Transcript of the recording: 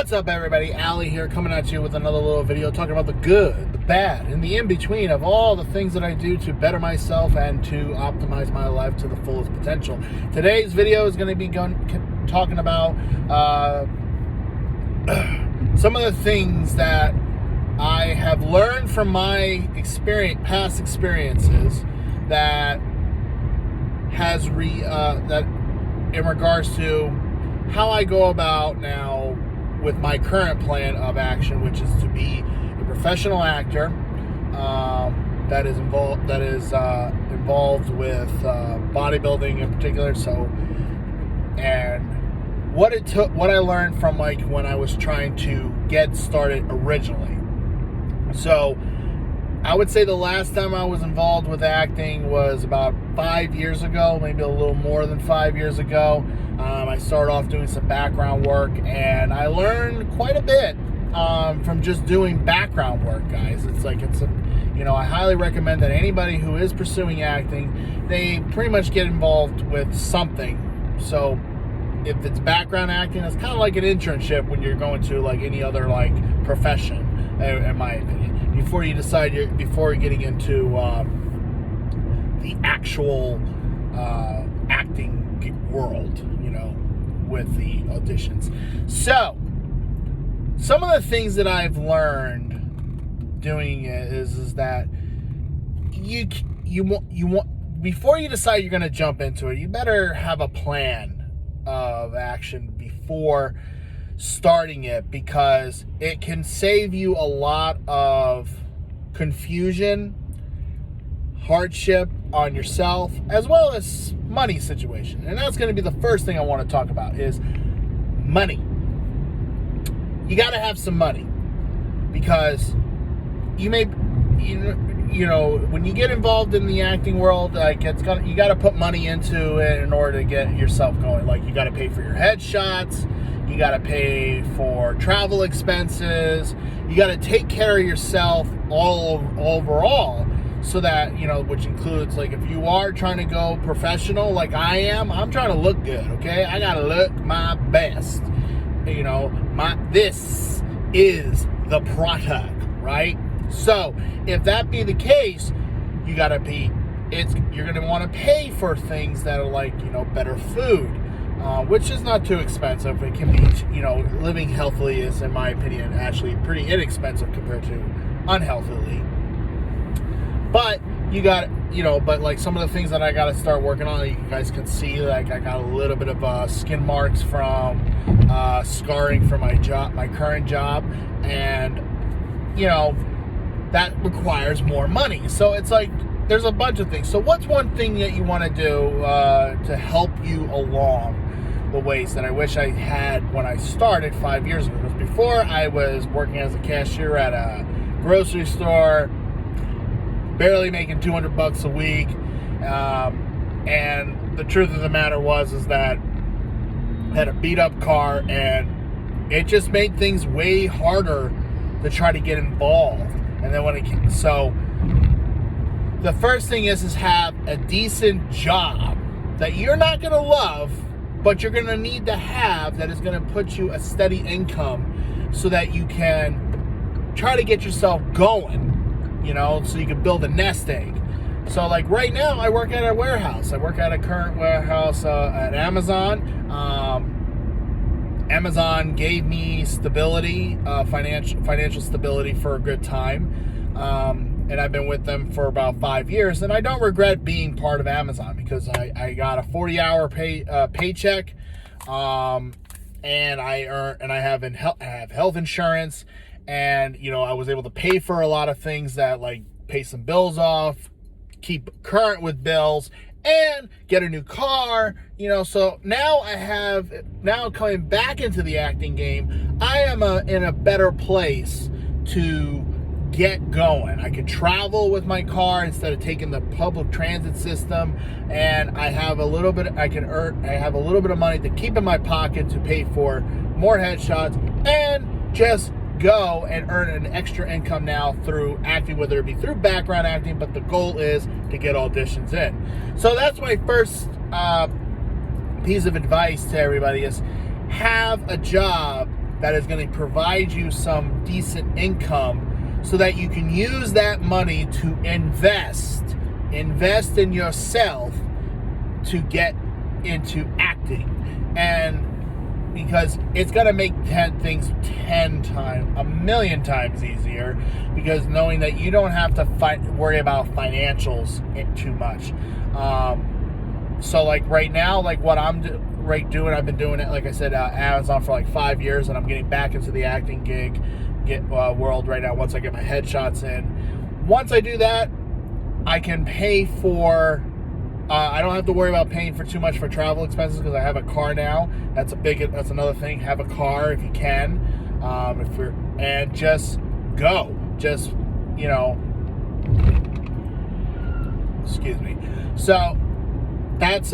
What's up, everybody? Ali here, coming at you with another little video talking about the good, the bad, and the in-between of all the things that I do to better myself and to optimize my life to the fullest potential. Today's video is going to be talking about some of the things that I have learned from my past experiences that has that in regards to how I go about now with my current plan of action, which is to be a professional actor that is involved with bodybuilding in particular. So, and what I learned from like when I was trying to get started originally. So, I would say the last time I was involved with acting was about 5 years ago, maybe a little more than 5 years ago. I started off doing some background work, and I learned quite a bit from just doing background work, guys. I highly recommend that anybody who is pursuing acting, they pretty much get involved with something. So if it's background acting, it's kind of like an internship when you're going to like any other like profession, in my opinion. Before you're getting into the actual acting world, with the auditions. So, some of the things that I've learned doing it is that you want before you decide you're going to jump into it, you better have a plan of action before starting it, because it can save you a lot of confusion, hardship on yourself, as well as money situation. And that's going to be the first thing I want to talk about is money. You got to have some money, because when you get involved in the acting world, like you got to put money into it in order to get yourself going. Like you got to pay for your headshots, you got to pay for travel expenses, you got to take care of yourself overall. So that, which includes, like, if you are trying to go professional like I am, I'm trying to look good, okay? I gotta look my best. This is the product, right? So, if that be the case, you're gonna want to pay for things that are like, better food, which is not too expensive. It can be, living healthily is, in my opinion, actually pretty inexpensive compared to unhealthily. But but like some of the things that I got to start working on, you guys can see, like I got a little bit of skin marks from scarring from my current job, and that requires more money. So it's like there's a bunch of things. So what's one thing that you want to do to help you along the ways that I wish I had when I started 5 years ago? Because before, I was working as a cashier at a grocery store, barely making $200 a week, and the truth of the matter is that I had a beat up car, and it just made things way harder to try to get involved. And then so the first thing is have a decent job that you're not going to love, but you're going to need to have, that is going to put you a steady income so that you can try to get yourself going. So you can build a nest egg. So like right now, I work at a warehouse. I work at a current warehouse at Amazon. Amazon gave me stability, financial stability for a good time. And I've been with them for about 5 years. And I don't regret being part of Amazon, because I got a 40-hour paycheck. And I have health insurance. And, I was able to pay for a lot of things, that like pay some bills off, keep current with bills, and get a new car, so now coming back into the acting game, I am in a better place to get going. I can travel with my car instead of taking the public transit system, and I have a little bit of money to keep in my pocket to pay for more headshots and just go and earn an extra income now through acting, whether it be through background acting, but the goal is to get auditions in. So that's my first piece of advice to everybody, is have a job that is going to provide you some decent income so that you can use that money to invest in yourself to get into acting. And because it's going to make things 10 times, a million times easier, because knowing that you don't have to worry about financials too much. So like right now, like what I'm doing, I've been doing it, like I said, Amazon for like 5 years, and I'm getting back into the acting world right now once I get my headshots in. Once I do that, I can pay for, I don't have to worry about paying for too much for travel expenses because I have a car now. That's another thing. Have a car if you can, and just go. Just, excuse me. So that's